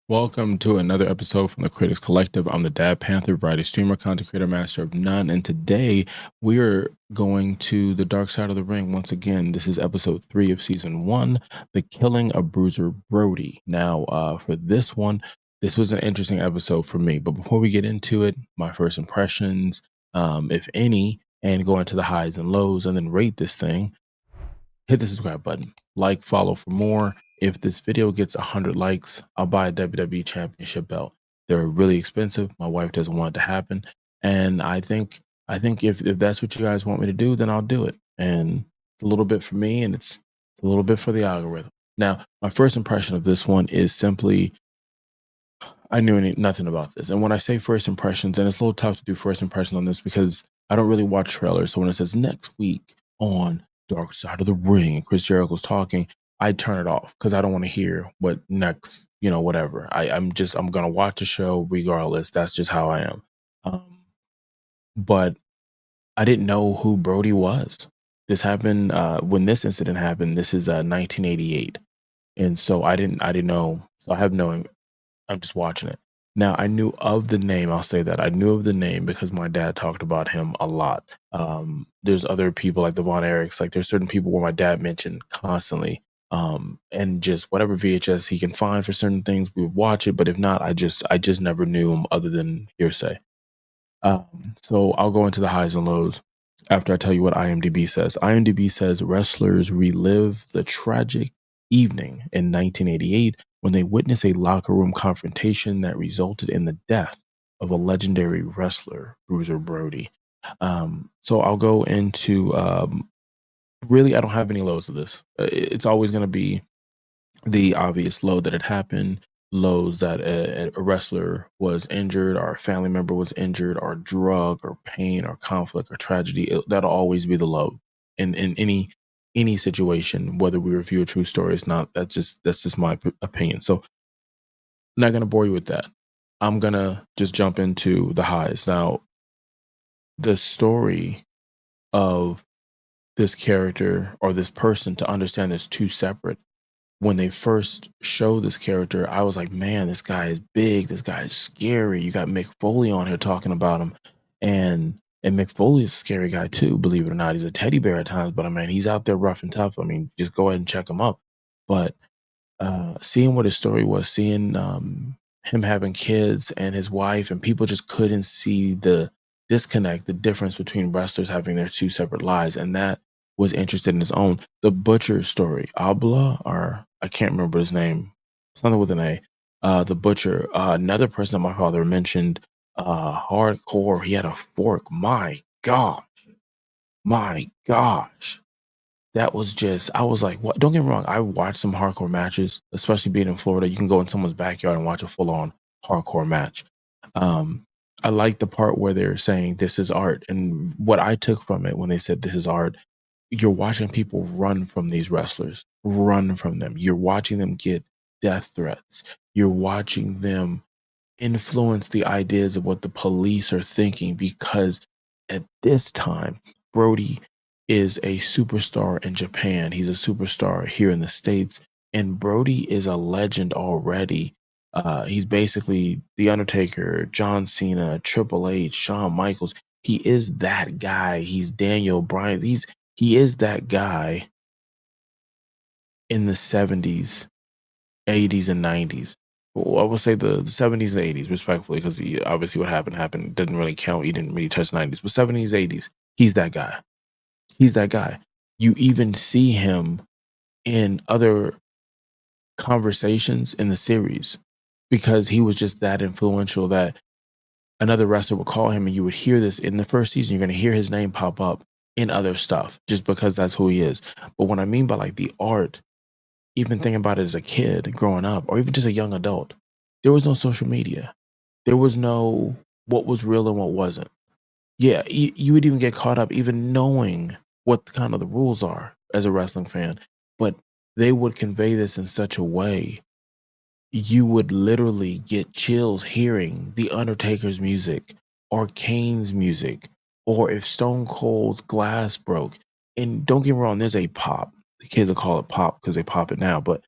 Welcome to another episode from the Critics Collective. I'm the Dad Panther, variety streamer, content creator, master of none. And today we're going to the dark side of the ring. Once again, this is episode 3 of season 1, The Killing of Bruiser Brody. Now, for this one, this was an interesting episode for me. But before we get into it, my first impressions, if any, and go into the highs and lows and then rate this thing, hit the subscribe button, like, follow for more. If this video gets 100 likes, I'll buy a WWE Championship belt. They're really expensive. My wife doesn't want it to happen, and I think if that's what you guys want me to do, then I'll do it. And it's a little bit for me, and it's a little bit for the algorithm. Now, my first impression of this one is simply I knew nothing about this. And when I say first impressions, and it's a little tough to do first impression on this because I don't really watch trailers. So when it says next week on Dark Side of the Ring and Chris Jericho's talking, I turn it off because I don't want to hear what next, whatever. I'm gonna watch the show regardless. That's just how I am. But I didn't know who Brody was. This happened when this incident happened. This is 1988, and so I didn't know. So I have no I'm just watching it. Now, I knew of the name. I'll say that I knew of the name because my dad talked about him a lot. There's other people like the Von Erichs. Like there's certain people where my dad mentioned constantly. And just whatever VHS he can find for certain things, we would watch it. But if not, I just never knew him other than hearsay. So I'll go into the highs and lows after I tell you what IMDb says. IMDb says wrestlers relive the tragic evening in 1988 when they witnessed a locker room confrontation that resulted in the death of a legendary wrestler, Bruiser Brody. So I'll go into really, I don't have any lows of this. It's always going to be the obvious low that it happened, lows that a wrestler was injured, or a family member was injured, or drug, or pain, or conflict, or tragedy. That'll always be the low in any situation, whether we review a true story or not. That's just my opinion. So, I'm not gonna bore you with that. I'm gonna just jump into the highs now. The story of this character or this person, to understand there's two separate. When they first show this character, I was like, man, this guy is big. This guy is scary. You got Mick Foley on here talking about him. And Mick Foley is a scary guy too, believe it or not. He's a teddy bear at times, but I mean, he's out there rough and tough. I mean, just go ahead and check him up. But seeing what his story was, seeing him having kids and his wife, and people just couldn't see the disconnect, the difference between wrestlers having their two separate lives. And that was interested in his own. The Butcher story, Abla, or I can't remember his name, something with an A. The Butcher, another person that my father mentioned, hardcore. He had a fork. My gosh. That was just, I was like, what? Don't get me wrong. I watched some hardcore matches, especially being in Florida. You can go in someone's backyard and watch a full on hardcore match. Um, I like the part where they're saying this is art. And what I took from it when they said this is art, you're watching people run from these wrestlers, run from them. You're watching them get death threats. You're watching them influence the ideas of what the police are thinking, because at this time, Brody is a superstar in Japan. He's a superstar here in the States, and Brody is a legend already. He's basically The Undertaker, John Cena, Triple H, Shawn Michaels. He is that guy. He's Daniel Bryan. He is that guy in the 70s, 80s, and 90s. Well, I would say the 70s and 80s, respectfully, because obviously what happened didn't really count. He didn't really touch 90s, but 70s, 80s, he's that guy. He's that guy. You even see him in other conversations in the series because he was just that influential that another wrestler would call him, and you would hear this in the first season. You're going to hear his name pop up in other stuff just because that's who he is. But what I mean by like the art, even thinking about it as a kid growing up, or even just a young adult, there was no social media. There was no what was real and what wasn't. Yeah, you would even get caught up even knowing what kind of the rules are as a wrestling fan. But they would convey this in such a way, you would literally get chills hearing The Undertaker's music or Kane's music, or if Stone Cold's glass broke. And don't get me wrong, there's a pop. The kids will call it pop because they pop it now, but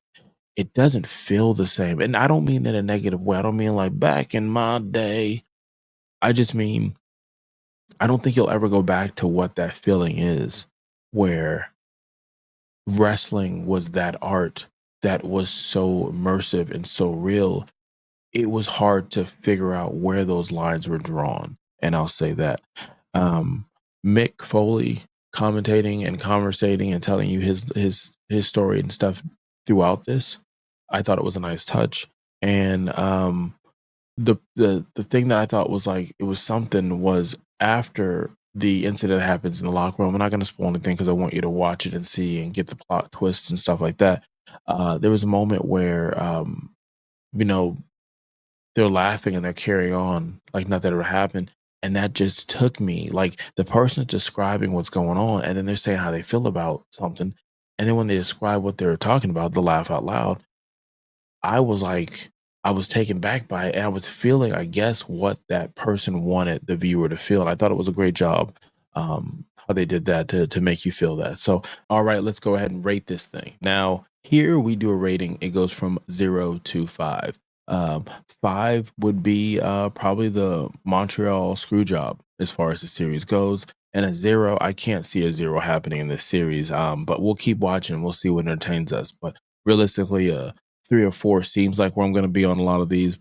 it doesn't feel the same. And I don't mean in a negative way. I don't mean like back in my day. I just mean I don't think you'll ever go back to what that feeling is, where wrestling was that art that was so immersive and so real. It was hard to figure out where those lines were drawn. And I'll say that. Um, Mick Foley commentating and conversating and telling you his story and stuff throughout this, I thought it was a nice touch. And the thing that I thought was like it was something was after the incident happens in the locker room. I'm not going to spoil anything because I want you to watch it and see and get the plot twists and stuff like that. There was a moment where you know, they're laughing and they're carrying on like nothing ever happened. And that just took me like the person describing what's going on, and then they're saying how they feel about something. And then when they describe what they're talking about, the laugh out loud, I was like, I was taken back by it, and I was feeling, I guess, what that person wanted the viewer to feel. And I thought it was a great job how they did that to make you feel that. So, all right, let's go ahead and rate this thing. Now, here we do a rating. It goes from 0 to 5. 5 would be probably the Montreal screw job as far as the series goes. And a 0, I can't see a 0 happening in this series. But we'll keep watching. We'll see what entertains us. But realistically, 3 or 4 seems like where I'm going to be on a lot of these.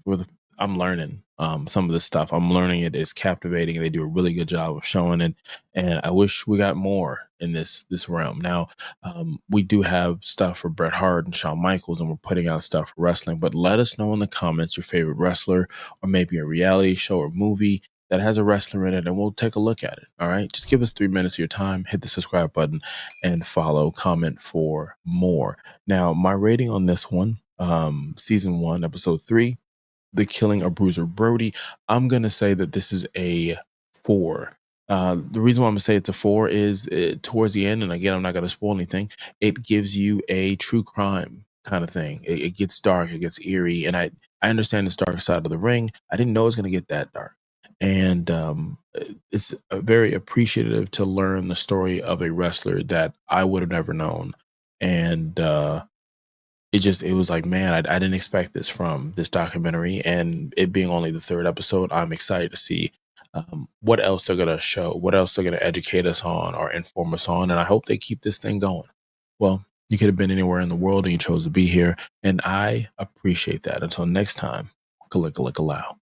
I'm learning some of this stuff. I'm learning it is captivating, and they do a really good job of showing it. And I wish we got more in this realm. Now, we do have stuff for Bret Hart and Shawn Michaels, and we're putting out stuff for wrestling. But let us know in the comments your favorite wrestler, or maybe a reality show or movie that has a wrestler in it, and we'll take a look at it. All right, just give us 3 minutes of your time. Hit the subscribe button and follow. Comment for more. Now, my rating on this one, season 1, episode 3, The Killing of Bruiser Brody, I'm gonna say that this is a 4. The reason why I'm gonna say it's a 4 is towards the end, and again, I'm not gonna spoil anything. It gives you a true crime kind of thing. It gets dark, it gets eerie, and I understand this dark side of the ring. I didn't know it was gonna get that dark, and it's very appreciative to learn the story of a wrestler that I would have never known, and it was like, man, I didn't expect this from this documentary, and it being only the 3rd episode, I'm excited to see what else they're gonna show, what else they're gonna educate us on or inform us on, and I hope they keep this thing going. Well, you could have been anywhere in the world and you chose to be here, and I appreciate that. Until next time, Kalika Allow.